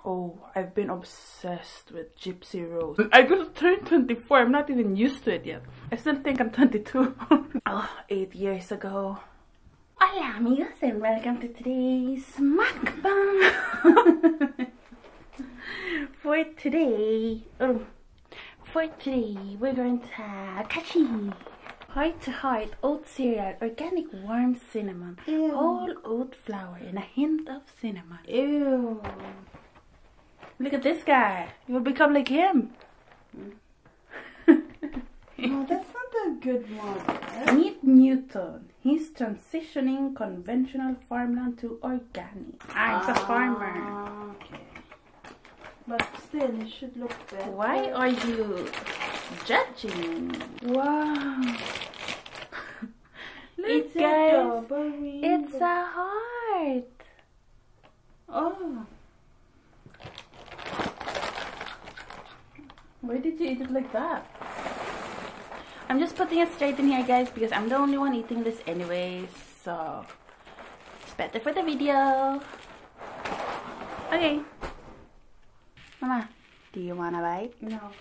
Oh, I've been obsessed with Gypsy Rose. I just turned 24. I'm not even used to it yet. I still think I'm 22. Oh, 8 years ago. Hola amigos and welcome to today's mukbang. For today we're going to have kashi. Heart to heart oat cereal, organic warm cinnamon, ew, whole oat flour and a hint of cinnamon. Ew. Look at this guy. You will become like him. No, that's not a good one. Meet Newton. He's transitioning conventional farmland to organic. I'm a farmer. Okay. But still, it should look better. Why are you judging? Wow. Look, it's guys. It's a heart. Oh. Why did you eat it like that? I'm just putting it straight in here, guys, because I'm the only one eating this anyways, so it's better for the video. Okay. Mama, do you want a bite? No.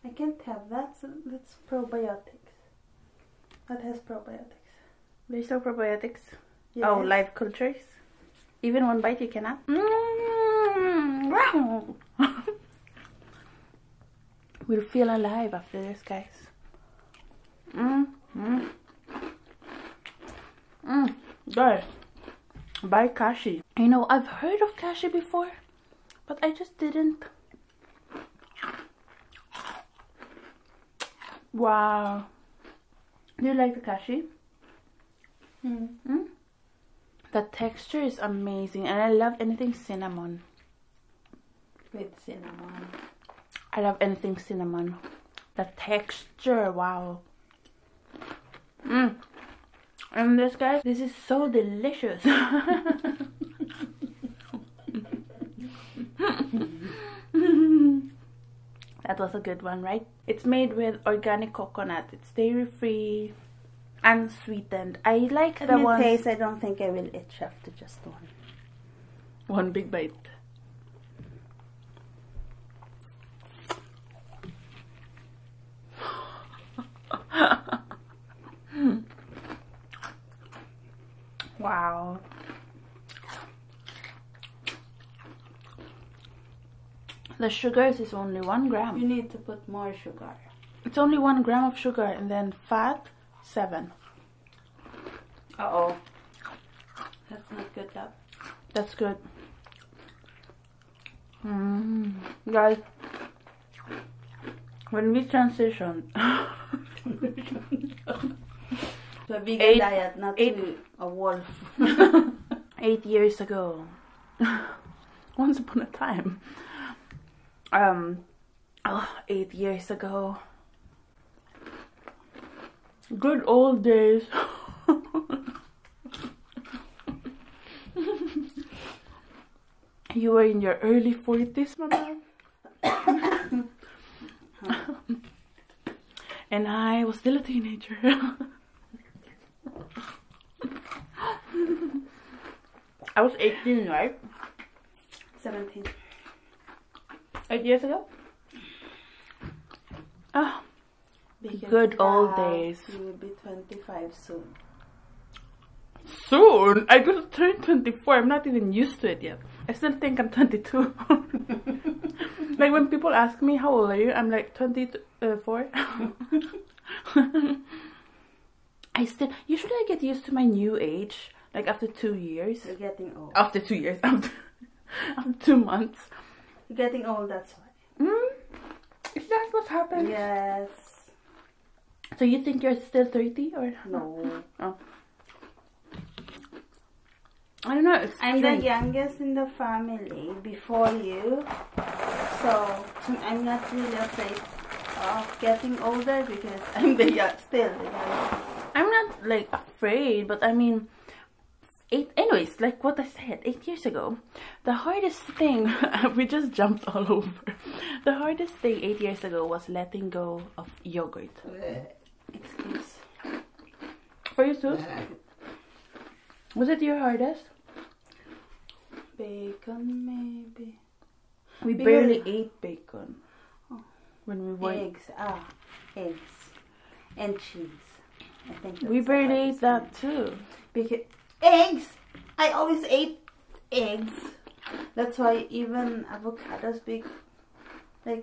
I can't have that. That's probiotics. That has probiotics. There's no probiotics? Yes. Oh, live cultures? Even one bite you cannot? Wow. We'll feel alive after this, guys. Guys, buy kashi. You know, I've heard of kashi before, but I just didn't. Wow. Do you like the kashi? The texture is amazing, and I love anything cinnamon. With cinnamon. I love anything cinnamon. The texture, wow. And this, guys, this is so delicious. That was a good one, right? It's made with organic coconut. It's dairy free and sweetened. I like the one. Taste, I don't think I will itch after just one. One big bite. Wow. The sugars is only 1 gram. You need to put more sugar. It's only 1 gram of sugar, and then fat 7. Uh-oh. That's not good, love. That's good. Guys, when we transitioned to a vegan diet, not to a wolf. 8 years ago. Once upon a time. 8 years ago. Good old days. You were in your early 40s, Mama. And I was still a teenager. I was 18, right? 17. 8 years ago? Ah, good old days. You will be 25 soon. Soon? I just turned 24. I'm not even used to it yet. I still think I'm 22. Like when people ask me, how old are you? I'm like 24. Usually I get used to my new age. Like after 2 years. You're getting old. After 2 years. After 2 months. You're getting old, that's why. Is that what happened? Yes. So you think you're still 30 or? No. Oh. I don't know. I'm the youngest in the family before you. So I'm not really afraid of getting older because I'm the still the youngest. I'm not like afraid, but I mean, anyways, like what I said, 8 years ago, the hardest thing, we just jumped all over. The hardest thing 8 years ago was letting go of yogurt. Excuse. For you too? Was it your hardest? Bacon, maybe. We barely ate bacon when we were eggs. Eggs and cheese. I think we barely ate that too. Because eggs, I always ate eggs. That's why even avocados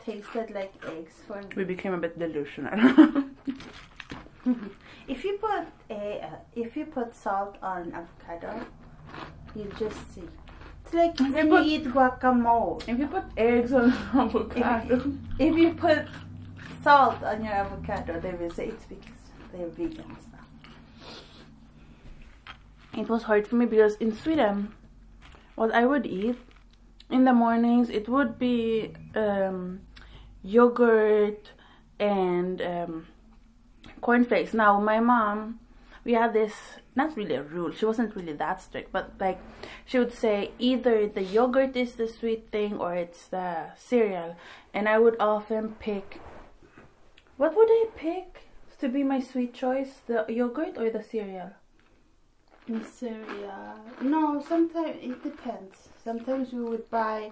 tasted like eggs for me. We became a bit delusional. If you put salt on avocado, you just see. It's like when you eat guacamole. If you put eggs on avocado. If you put salt on your avocado, they will say it's because they're vegans now. It was hard for me because in Sweden, what I would eat in the mornings, it would be yogurt and cornflakes. Now my mom, we had this, not really a rule, she wasn't really that strict, but like she would say either the yogurt is the sweet thing or it's the cereal, and I would often pick, what would I pick to be my sweet choice, the yogurt or the cereal? The cereal. No, sometimes it depends. Sometimes we would buy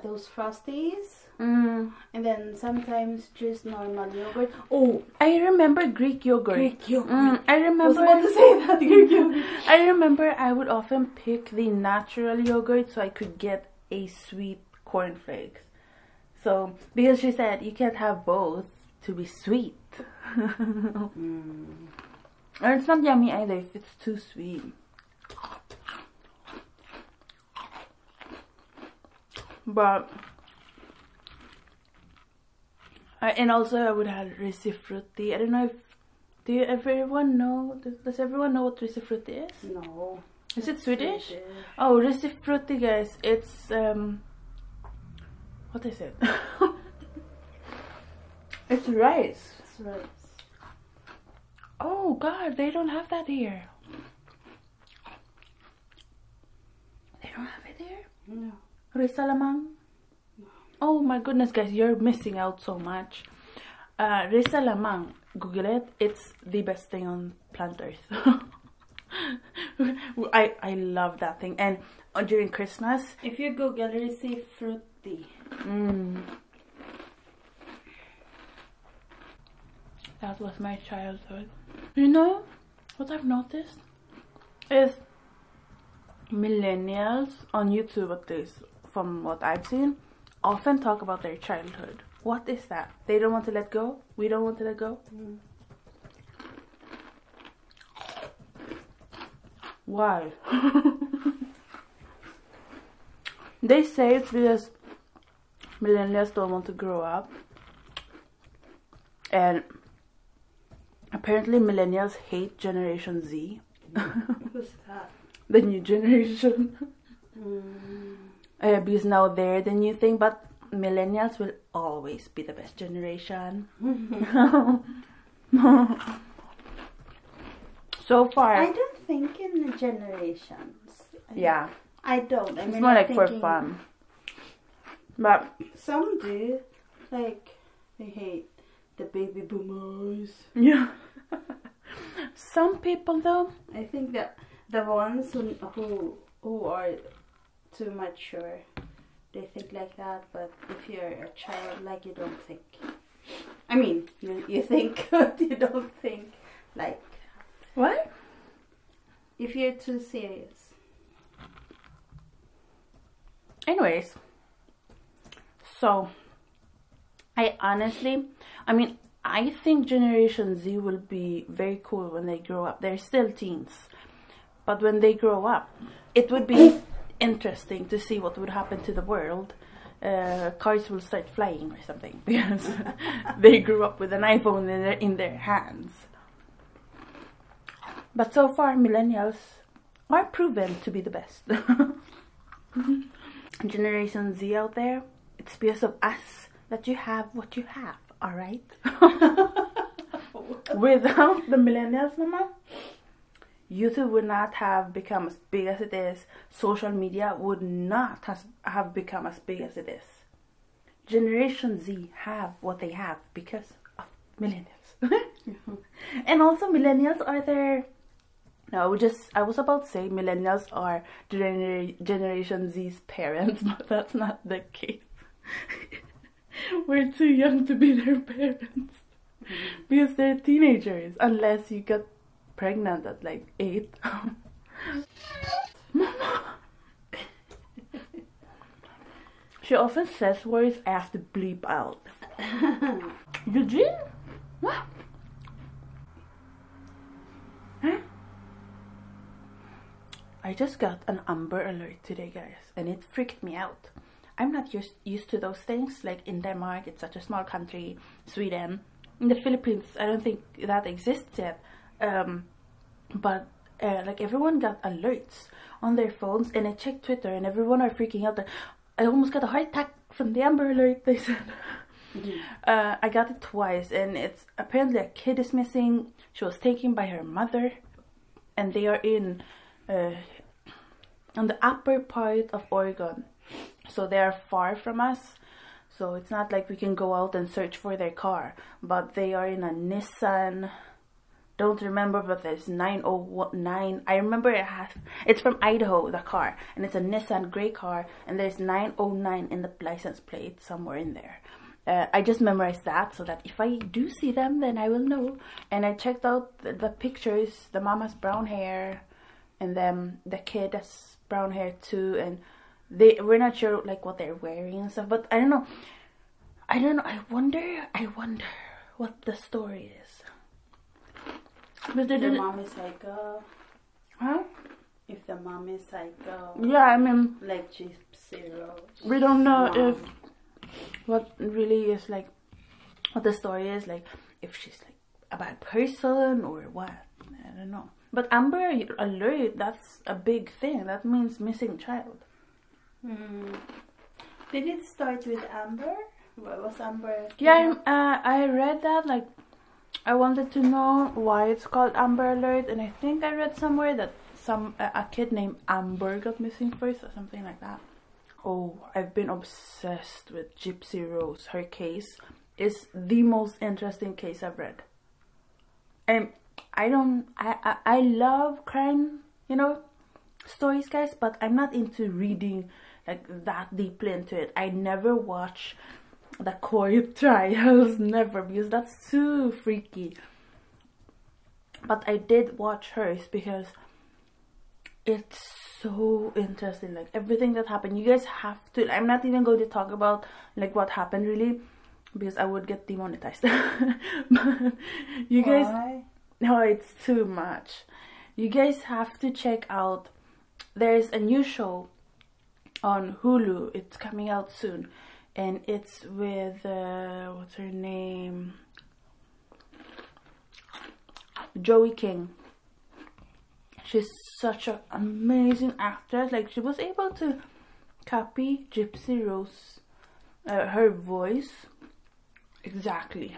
those Frosties, and then sometimes just normal yogurt. Oh, I remember Greek yogurt. Greek yogurt. I remember. I was about to say that. Greek yogurt. I remember I would often pick the natural yogurt so I could get a sweet cornflakes. So because she said you can't have both to be sweet. And it's not yummy either if it's too sweet. But and also I would have risifrutti. I don't know if everyone know? Does everyone know what risifrutti is? No. Is it Swedish? Oh, risifrutti, guys. It's what is it? It's rice. It's rice. Oh God, they don't have that here. They don't have it here? No. Risalamang? No. Oh my goodness, guys, you're missing out so much. Risalamang, Google it. It's the best thing on planet Earth. I love that thing. And during Christmas, if you Google risifrutti, that was my childhood. You know what I've noticed is millennials on YouTube, at least from what I've seen, often talk about their childhood. What is that? They don't want to let go? We don't want to let go? Why? They say it's because millennials don't want to grow up. And apparently millennials hate Generation Z. Who's that? The new generation. Because now they're the new thing, but millennials will always be the best generation. So far, I don't think in the generations. I don't. It's more like for fun. But some do. Like, they hate the baby boomers. Yeah. Some people though, I think that the ones who are too mature, they think like that. But if you're a child, like, you don't think. I mean, you think, but you don't think. Like, what? If you're too serious. Anyways, so I think Generation Z will be very cool when they grow up. They're still teens, but when they grow up, it would be interesting to see what would happen to the world. Cars will start flying or something because they grew up with an iPhone in their hands. But so far, millennials are proven to be the best. Generation Z out there, it's because of us that you have what you have, alright? Without the millennials, mama, YouTube would not have become as big as it is. Social media would not have become as big as it is. Generation Z have what they have because of millennials. And also millennials are No, I was about to say millennials are Generation Z's parents, but that's not the case. We're too young to be their parents because they're teenagers, unless you get pregnant at like 8. Mama. She often says words I have to bleep out. Eugene? What? Huh? I just got an Amber Alert today, guys, and it freaked me out. I'm not used to those things. Like in Denmark, it's such a small country. Sweden, in the Philippines, I don't think that exists yet. But like everyone got alerts on their phones, and I checked Twitter, and everyone are freaking out that I almost got a heart attack from the Amber Alert. They said. I got it twice, and it's apparently a kid is missing. She was taken by her mother, and they are in on the upper part of Oregon, so they are far from us, so it's not like we can go out and search for their car. But they are in a Nissan, don't remember, but there's 909. I remember it's from Idaho, the car, and it's a Nissan gray car, and there's 909 in the license plate somewhere in there. I just memorized that so that if I do see them, then I will know. And I checked out the pictures. The mom has brown hair, and then the kid has brown hair too, and we're not sure like what they're wearing and stuff. But I don't know. I wonder what the story is. But the mom is psycho. Huh? If the mom is psycho. Yeah, I mean, like Gypsy Rose. We don't know if what really is like, what the story is like, if she's like a bad person or what. I don't know. But Amber Alert, that's a big thing. That means missing child. Did it start with Amber? What was Amber? Yeah, I read that. Like, I wanted to know why it's called Amber Alert, and I think I read somewhere that a kid named Amber got missing first or something like that. Oh, I've been obsessed with Gypsy Rose. Her case is the most interesting case I've read. And I love crime, you know, stories, guys, but I'm not into reading like that deeply into it. I never watch the court trials, never, because that's too freaky. But I did watch hers because it's so interesting, like everything that happened. You guys have to, I'm not even going to talk about like what happened really, because I would get demonetized. But you guys, why? No, it's too much. You guys have to check out, there's a new show on Hulu. It's coming out soon, and it's with what's her name, Joey King. She's such an amazing actress. Like, she was able to copy Gypsy Rose, her voice exactly.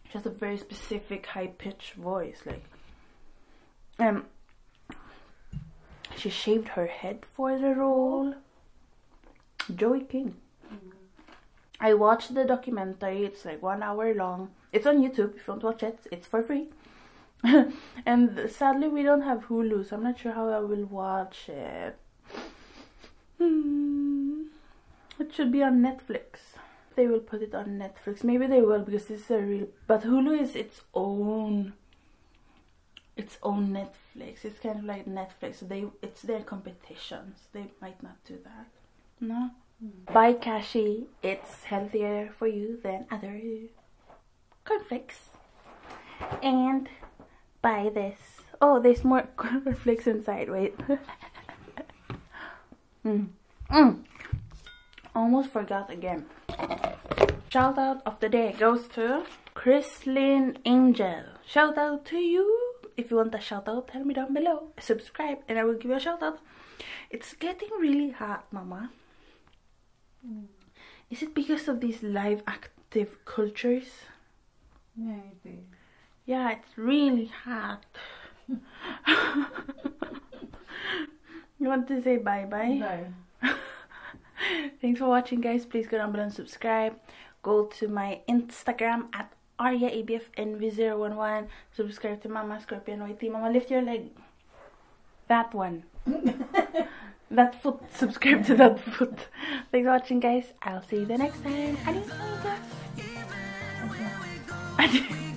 She has a very specific high-pitched voice. Like, she shaved her head for the role. Joey King. I watched the documentary. It's like 1 hour long. It's on YouTube. If you want to watch it, it's for free. And sadly we don't have Hulu, so I'm not sure how I will watch it. It should be on Netflix. They will put it on Netflix. Maybe they will, because this is a real, but Hulu is its own Netflix. It's kind of like Netflix, so it's their competitions. They might not do that. No. Buy Cashy. It's healthier for you than other cornflakes. And buy this. Oh, there's more cornflakes inside. Wait. Almost forgot again. Shout out of the day goes to Chrislyn Angel. Shout out to you. If you want a shout out, tell me down below. Subscribe and I will give you a shout out. It's getting really hot, Mama. Is it because of these live active cultures? Maybe. Yeah, it's really hot. You want to say bye-bye? Bye. Thanks for watching, guys. Please go down below and subscribe. Go to my Instagram at Aria ABF NV011. Subscribe to Mama Scorpion YT. Mama, lift your leg. That one. That foot. Subscribe to that foot. Thanks for watching, guys. I'll see you the next time. Adios.